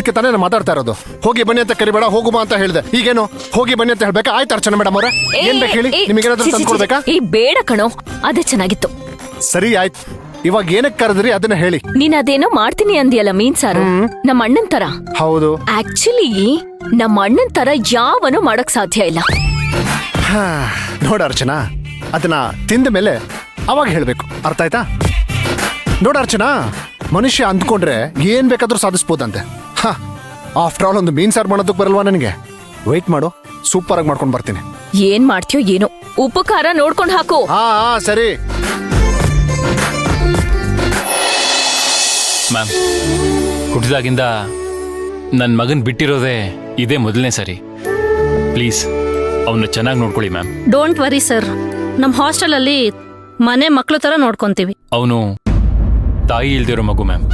ಅದಕ್ಕೆ ತಾನೇ ನಾನು ಮಾತಾಡ್ತಾ ಇರೋದು. ಹೋಗಿ ಬನ್ನಿ ಅಂತ ಕರಿಬೇಡ, ಹೋಗು ಬಾ ಅಂತ ಹೇಳಿದೆ. ಈಗೇನು ಹೋಗಿ ಬನ್ನಿ ಅಂತ ಹೇಳ್ಬೇಕಾ? ಆಯ್ತು ಅರ್ಚನಾ ಮೇಡಮ್ ಅವರೇ, ಏನ್ ಬೇಕು ಹೇಳಿ, ನಿಮಗೇನಾದ್ರೂ ತಂದ್ಕೊಡ್ಬೇಕಾ? ಬೇಡ ಕಣೋ, ಅದೇ ಚೆನ್ನಾಗಿತ್ತು. ಸರಿ ಆಯ್ತು, ಇವಾಗ ಏನಕ್ಕೆ ಕರೆದ್ರಿ ಅದನ್ನ ಹೇಳಿ. ನೀನ್ ಅದೇನೋ ಮಾಡ್ತೀನಿ ಅಂದಿಯಲ್ಲ ಮೀನ್ ಸಾರು, ನಮ್ಮ ಅಣ್ಣನ್ ತರ. ಹೌದು. ಆಕ್ಚುಲಿ ನಮ್ಮ ಅಣ್ಣನ್ ತರ ಯಾವನು ಮಾಡಕ್ ಸಾಧ್ಯ ಇಲ್ಲ. ನೋಡ ಅರ್ಚನಾ, ಅದನ್ನ ತಿಂದ ಮೇಲೆ ಅವಾಗ ಹೇಳ್ಬೇಕು, ಅರ್ಥ ಆಯ್ತಾ? ನೋಡ ಅರ್ಚನಾ, ಮನುಷ್ಯ ಅಂದ್ಕೊಂಡ್ರೆ ಏನ್ ಬೇಕಾದ್ರೂ ಸಾಧಿಸ್ಬೋದಂತೆ. ಆಫ್ಟರ್ ಆಲ್ ಒಂದು ಮೀನ್ ಸಾರು ಮಾಡೋದಕ್ಕೆ ಬರಲ್ವಾ ನನಗೆ? ವೆಯ್ಟ್ ಮಾಡು, ಸೂಪರ್ ಆಗಿ ಮಾಡ್ಕೊಂಡು ಬರ್ತೀನಿ. ಏನ್ ಮಾಡ್ತೀಯೋ ಏನೋ, ಉಪ್ಪು ಖಾರ ನೋಡ್ಕೊಂಡು ಹಾಕು. ಹಾ ಸರಿ. ಮ್ಯಾಮ್, ಹುಟ್ಟಿದಾಗಿಂದ ನನ್ನ ಮಗನ್ ಬಿಟ್ಟಿರೋದೇ ಇದೇ ಮೊದಲನೇ ಸರಿ. ಪ್ಲೀಸ್ ಅವನ್ನ ಚೆನ್ನಾಗಿ ನೋಡ್ಕೊಳ್ಳಿ ಮ್ಯಾಮ್. ಡೋಂಟ್ ವರಿ ಸರ್, ನಮ್ಮ ಹಾಸ್ಟೆಲಲ್ಲಿ ಮನೆ ಮಕ್ಳು ತರ ನೋಡ್ಕೊಂತೀವಿ. ಅವನು ತಾಯಿ ಇಲ್ದಿರೋ ಮಗು ಮ್ಯಾಮ್.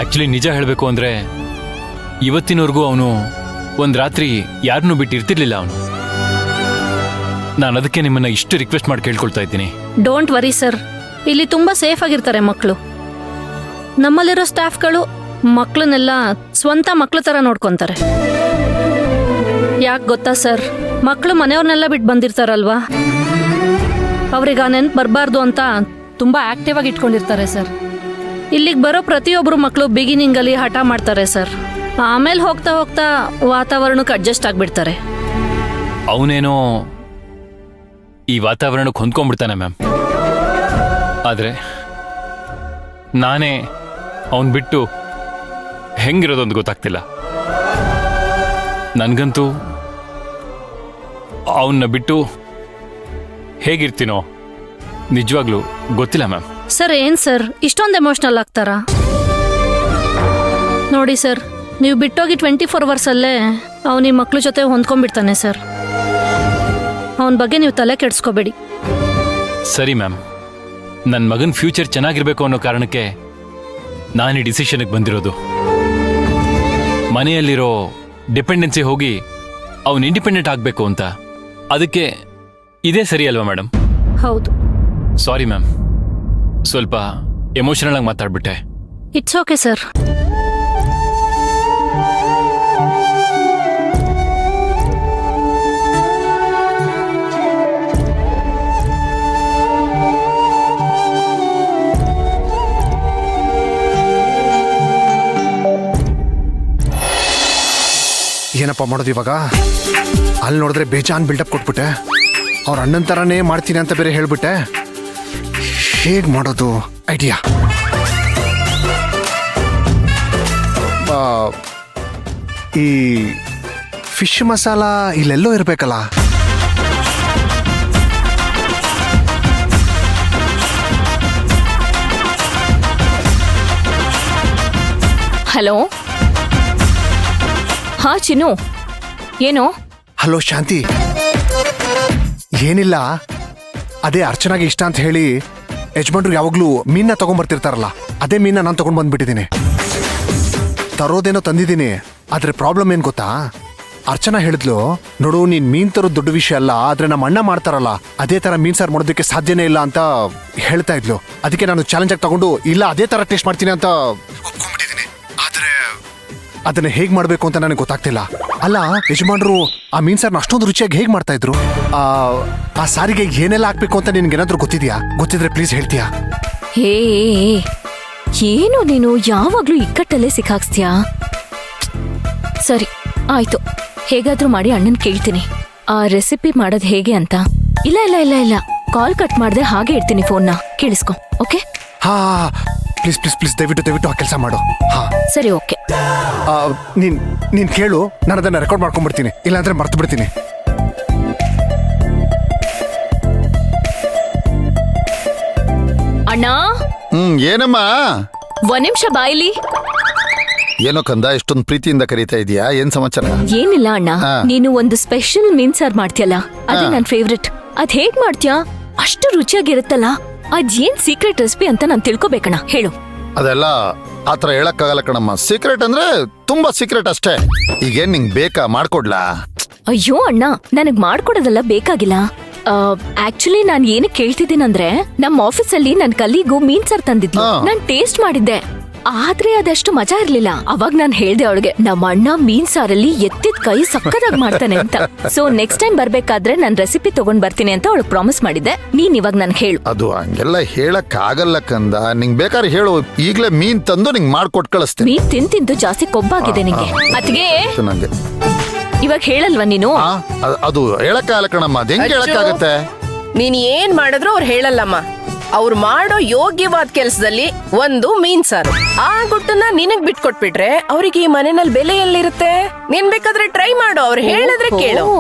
ಆಕ್ಚುಲಿ ನಿಜ ಹೇಳಬೇಕು ಅಂದ್ರೆ ಇವತ್ತಿನವರೆಗೂ ಅವನು ಒಂದು ರಾತ್ರಿ ಯಾರನ್ನೂ ಬಿಟ್ಟು ಇರ್ತಿರ್ಲಿಲ್ಲ ಅವನು. ನಾನು ಅದಕ್ಕೆ ನಿಮ್ಮನ್ನ ಇಷ್ಟು ರಿಕ್ವೆಸ್ಟ್ ಮಾಡಿ ಕೇಳ್ಕೊಳ್ತಾ ಇದ್ದೀನಿ. ಡೋಂಟ್ ವರಿ ಸರ್, ಇಲ್ಲಿ ತುಂಬಾ ಸೇಫ್ ಆಗಿರ್ತಾರೆ ಮಕ್ಕಳು. ನಮ್ಮಲ್ಲಿರೋ ಸ್ಟಾಫ್ಗಳು ಮಕ್ಕಳನ್ನೆಲ್ಲ ಸ್ವಂತ ಮಕ್ಳು ತರ ನೋಡ್ಕೊಂತಾರೆ. ಯಾಕೆ ಗೊತ್ತಾ ಸರ್, ಮಕ್ಕಳು ಮನೆಯವ್ರನ್ನೆಲ್ಲ ಬಿಟ್ಟು ಬಂದಿರ್ತಾರಲ್ವಾ, ಅವ್ರಿಗೆ ಆ ನೆನ್ಪು ಬರಬಾರ್ದು ಅಂತ ತುಂಬಾ ಆಕ್ಟಿವ್ ಆಗಿ ಇಟ್ಕೊಂಡಿರ್ತಾರೆ ಸರ್. ಇಲ್ಲಿಗೆ ಬರೋ ಪ್ರತಿಯೊಬ್ಬರು ಮಕ್ಕಳು ಬಿಗಿನಿಂಗಲ್ಲಿ ಹಠ ಮಾಡ್ತಾರೆ ಸರ್. ಆಮೇಲೆ ಹೋಗ್ತಾ ಹೋಗ್ತಾ ವಾತಾವರಣಕ್ಕೆ ಅಡ್ಜಸ್ಟ್ ಆಗ್ಬಿಡ್ತಾರೆ. ಅವನೇನೋ ಈ ವಾತಾವರಣಕ್ಕೆ ಹೊಂದ್ಕೊಂಡ್ಬಿಡ್ತಾನೆ ಮ್ಯಾಮ್. ಆದರೆ ನಾನೇ ಅವನ್ ಬಿಟ್ಟು ಹೆಂಗಿರೋದೊಂದು ಗೊತ್ತಾಗ್ತಿಲ್ಲ. ನನಗಂತೂ ಅವನ್ನ ಬಿಟ್ಟು ಹೇಗಿರ್ತೀನೋ ನಿಜವಾಗ್ಲೂ ಗೊತ್ತಿಲ್ಲ ಮ್ಯಾಮ್. ಸರ್ ಏನ್ ಸರ್ ಇಷ್ಟೊಂದು ಎಮೋಷ್ನಲ್ ಆಗ್ತಾರಾ? ನೋಡಿ ಸರ್, ನೀವು ಬಿಟ್ಟೋಗಿ 24 hours ಅಲ್ಲೇ ಅವನ ಈ ಮಕ್ಳ ಜೊತೆ ಹೊಂದ್ಕೊಂಡ್ಬಿಡ್ತಾನೆ ಸರ್. ಅವನ ಬಗ್ಗೆ ನೀವು ತಲೆ ಕೆಡಿಸ್ಕೋಬೇಡಿ. ಸರಿ ಮ್ಯಾಮ್, ನನ್ನ ಮಗನ ಫ್ಯೂಚರ್ ಚೆನ್ನಾಗಿರ್ಬೇಕು ಅನ್ನೋ ಕಾರಣಕ್ಕೆ ನಾನು ಈ ಡಿಸಿಷನ್ಗೆ ಬಂದಿರೋದು. ಮನೆಯಲ್ಲಿರೋ ಡಿಪೆಂಡೆನ್ಸಿ ಹೋಗಿ ಅವನು ಇಂಡಿಪೆಂಡೆಂಟ್ ಆಗಬೇಕು ಅಂತ. ಅದಕ್ಕೆ ಇದೇ ಸರಿ ಅಲ್ವಾ ಮೇಡಮ್? ಹೌದು. ಸಾರಿ ಮ್ಯಾಮ್, ಸ್ವಲ್ಪ ಎಮೋಷನಲ್ ಆಗಿ ಮಾತಾಡ್ಬಿಟ್ಟೆ. It's okay sir. ಏನಪ್ಪ ಮಾಡೋದು ಇವಾಗ? ಅಲ್ಲಿ ನೋಡಿದ್ರೆ ಬೇಜಾನ್ ಬಿಲ್ಡಪ್ ಕೊಟ್ಬಿಟ್ಟೆ. ಅವ್ರ ಅಣ್ಣನ ಥರನೇ ಮಾಡ್ತೀನಿ ಅಂತ ಬೇರೆ ಹೇಳ್ಬಿಟ್ಟೆ. ಹೇಗೆ ಮಾಡೋದು? ಐಡಿಯಾ. ಈ ಫಿಶ್ ಮಸಾಲ ಇಲ್ಲೆಲ್ಲೋ ಇರಬೇಕಲ್ಲ. ಹಲೋ. ಹಾ ಚಿನ್ನು, ಏನು? ಹಲೋ ಶಾಂತಿ. ಏನಿಲ್ಲ, ಅದೇ ಅರ್ಚನಾಗೆ ಇಷ್ಟ ಅಂತ ಹೇಳಿ ಯಜಮಾನ್ರು ಯಾವಾಗ್ಲೂ ಮೀನ್ನ ತಗೊಂಡ್ಬರ್ತಿರ್ತಾರಲ್ಲ, ಅದೇ ಮೀನ್ನ ನಾನು ತಗೊಂಡ್ ಬಂದ್ಬಿಟ್ಟಿದ್ದೀನಿ. ತರೋದೇನೋ ತಂದಿದ್ದೀನಿ, ಆದ್ರೆ ಪ್ರಾಬ್ಲಮ್ ಏನ್ ಗೊತ್ತಾ? ಅರ್ಚನಾ ಹೇಳಿದ್ಲು, ನೋಡು ನೀನ್ ಮೀನ್ ತರೋದು ದೊಡ್ಡ ವಿಷಯ ಅಲ್ಲ, ಆದ್ರೆ ನಮ್ಮ ಅಣ್ಣ ಮಾಡ್ತಾರಲ್ಲ ಅದೇ ತರ ಮೀನ್ ಸಾರು ಮಾಡೋದಕ್ಕೆ ಸಾಧ್ಯನೇ ಇಲ್ಲ ಅಂತ ಹೇಳ್ತಾ ಇದ್ಲು. ಅದಕ್ಕೆ ನಾನು ಚಾಲೆಂಜ್ ಆಗಿ ತಗೊಂಡು ಇಲ್ಲ ಅದೇ ತರ ಟೇಸ್ಟ್ ಮಾಡ್ತೀನಿ ಅಂತ ಒಪ್ಕೊಂಡ್ಬಿಟ್ಟಿದ್ದೀನಿ. ಆದ್ರೆ ಅದನ್ನ ಹೇಗ್ ಮಾಡ್ಬೇಕು ಅಂತ ನನಗೆ ಗೊತ್ತಾಗ್ತಿಲ್ಲ. ಅಲ್ಲ, ಯಜಮಾನ್ರು ಆ ಮೀನ್ ಸಾರ್ನ ಅಷ್ಟೊಂದು ರುಚಿಯಾಗಿ ಹೇಗ್ ಮಾಡ್ತಾ ಇದ್ರು? ಆ ಸಾರಿಗೆ ಏನೆಲ್ಲ ಹಾಕ್ಬೇಕು ಅಂತ ನಿನ್ಗೇನಾದ್ರೂ ಗೊತ್ತಿದ್ಯಾ? ಗೊತ್ತಿದ್ರೆ ಪ್ಲೀಸ್ ಹೇಳ್ತೀಯಾ? ಹೇ, ಏನು ನೀನು ಯಾವಾಗ್ಲೂ ಇಕ್ಕಟ್ಟಲ್ಲೇ ಸಿಕ್ಕಾಕ್ಸ್ತೀಯಾ? ಸರಿ ಆಯ್ತು, ಹೇಗಾದ್ರೂ ಮಾಡಿ ಅಣ್ಣನ್ ಕೇಳ್ತೀನಿ ಆ ರೆಸಿಪಿ ಮಾಡೋದ್ ಹೇಗೆ ಅಂತ. ಇಲ್ಲ ಇಲ್ಲ ಇಲ್ಲ ಇಲ್ಲ, ಕಾಲ್ ಕಟ್ ಮಾಡ್ದೆ ಹಾಗೆ ಇಡ್ತೀನಿ ಫೋನ್ನ, ಕೇಳಿಸ್ಕೊ. ಓಕೆ? ಹಾ ಪ್ಲೀಸ್ ಪ್ಲೀಸ್ ಪ್ಲೀಸ್ ದಯವಿಟ್ಟು ಆ ಕೆಲಸ ಮಾಡು. ಹಾ ಸರಿ, ಓಕೆ. ನೀನ್ ಕೇಳು, ನಾನು ಅದನ್ನ ರೆಕಾರ್ಡ್ ಮಾಡ್ಕೊಂಡ್ಬಿಡ್ತೀನಿ, ಇಲ್ಲಾಂದ್ರೆ ಮರ್ತು ಬಿಡ್ತೀನಿ. ಅಣ್ಣ. ಏನಮ್ಮ? ಒಂದ್ ನಿಮಿಷ ಬಾಯಿಲಿ. ಏನೋ ಕಂದ, ಇಷ್ಟೊಂದು ಪ್ರೀತಿಯಿಂದ ಕರೀತಾ ಇದೀಯಾ? ಏನ್ ಸಮಾಚಾರ? ಏನಿಲ್ಲ ಅಣ್ಣ, ನೀನು ಒಂದು ಸ್ಪೆಷಲ್ ಮೀನ್ ಸಾರ್ ಮಾಡ್ತೀಯಲ್ಲ, ಅದೇ ನನ್ ಫೇವ್ರೆಟ್. ಅದ್ ಹೇಗ್ ಮಾಡ್ತೀಯಾ? ಅಷ್ಟು ರುಚಿಯಾಗಿರುತ್ತಲ್ಲ, ಅದೇನ್ ಸೀಕ್ರೆಟ್ ರೆಸಿಪಿ ಅಂತ ನಾನ್ ತಿಳ್ಕೊಬೇಕಣ್ಣ, ಹೇಳು. ಅದೆಲ್ಲ ಆತರ ಹೇಳಕ್ಕಾಗಲ್ಲ ಕಣಮ್ಮ. ಸೀಕ್ರೆಟ್ ಅಂದ್ರೆ ತುಂಬಾ ಸೀಕ್ರೆಟ್ ಅಷ್ಟೇ. ಈಗೇನ್ ನಿಂಗ್ ಬೇಕಾ? ಮಾಡ್ಕೊಡ್ಲಾ? ಅಯ್ಯೋ ಅಣ್ಣ, ನನಗ್ ಮಾಡ್ಕೊಡೋದೆಲ್ಲ ಬೇಕಾಗಿಲ್ಲ. ಆಕ್ಚುಲಿ ನಾನ್ ಏನಕ್ಕೆ ಕೇಳ್ತಿದ್ದೀನಂದ್ರೆ, ನಮ್ಮ ಆಫೀಸಲ್ಲಿ ನನ್ ಕಲೀಗು ಮೀನ್ ಸಾರ್ ತಂದಿದ್ಲು, ನಾನ್ ಟೇಸ್ಟ್ ಮಾಡಿದ್ದೆ. ಆದ್ರೆ ಅದಷ್ಟು ಮಜಾ ಇರ್ಲಿಲ್ಲ. ಅವಾಗ ನಾನ್ ಹೇಳ್ದೆ ಅವಳಿಗೆ ನಮ್ಮ ಅಣ್ಣ ಮೀನ್ ಸಾರಲ್ಲಿ ಎತ್ತಿದ ಕೈ ಸಕ್ಕದಾಗ್ ಮಾಡ್ತಾನೆ ಅಂತ. ಸೊ ನೆಕ್ಸ್ಟ್ ಟೈಮ್ ಬರ್ಬೇಕಾದ್ರೆ ನಾನ್ ರೆಸಿಪಿ ತಗೊಂಡ್ ಬರ್ತೀನಿ ಅಂತ ಅವಳಿಗೆ ಪ್ರಾಮಿಸ್ ಮಾಡಿದ್ದೆ. ನೀನ್ ಇವಾಗ ನನ್ ಹೇಳು. ಅದು ಹಂಗೆಲ್ಲ ಹೇಳಕ್ ಆಗಲ್ಲ ಕಂದ. ನಿಂಗ್ ಬೇಕಾದ್ರೆ ಹೇಳು, ಈಗ್ಲೇ ಮೀನ್ ತಂದು ನಿಂಗ್ ಮಾಡ್ಕೊಟ್ ಕಳಿಸ್ತೇನೆ. ಮೀನ್ ತಿಂದು ಜಾಸ್ತಿ ಕೊಬ್ಬಾಗಿದೆ ನಿಂಗೆ. ಅದ್ಗೆ ನಂಗೆ ಇವಾಗ ಹೇಳಲ್ವಾ ನೀನು? ಅದು ಹೇಳಕ್ಕಾಗಲ್ಲ ಕಣಮ್ಮ. ಅದ್ ಹೆಂಗ್ ಹೇಳಕ್ಕಾಗತ್ತೆ? ನೀನ್ ಏನ್ ಮಾಡಿದ್ರು ಅವ್ರು ಹೇಳಲ್ಲಮ್ಮ. ಅವ್ರು ಮಾಡೋ ಯೋಗ್ಯವಾದ ಕೆಲ್ಸದಲ್ಲಿ ಒಂದು ಮೀನ್ ಸಾರು. ಆ ಗುಟ್ಟನ್ನ ನಿನಗ್ ಬಿಟ್ಕೊಟ್ಬಿಟ್ರೆ ಅವ್ರಿಗೆ ಈ ಮನೆಯಲ್ಲಿ ಬೆಲೆ ಎಲ್ಲಿರುತ್ತೆ? ನೀನ್ ಬೇಕಾದ್ರೆ ಟ್ರೈ ಮಾಡು, ಅವ್ರು ಹೇಳಿದ್ರೆ ಕೇಳು. ಓ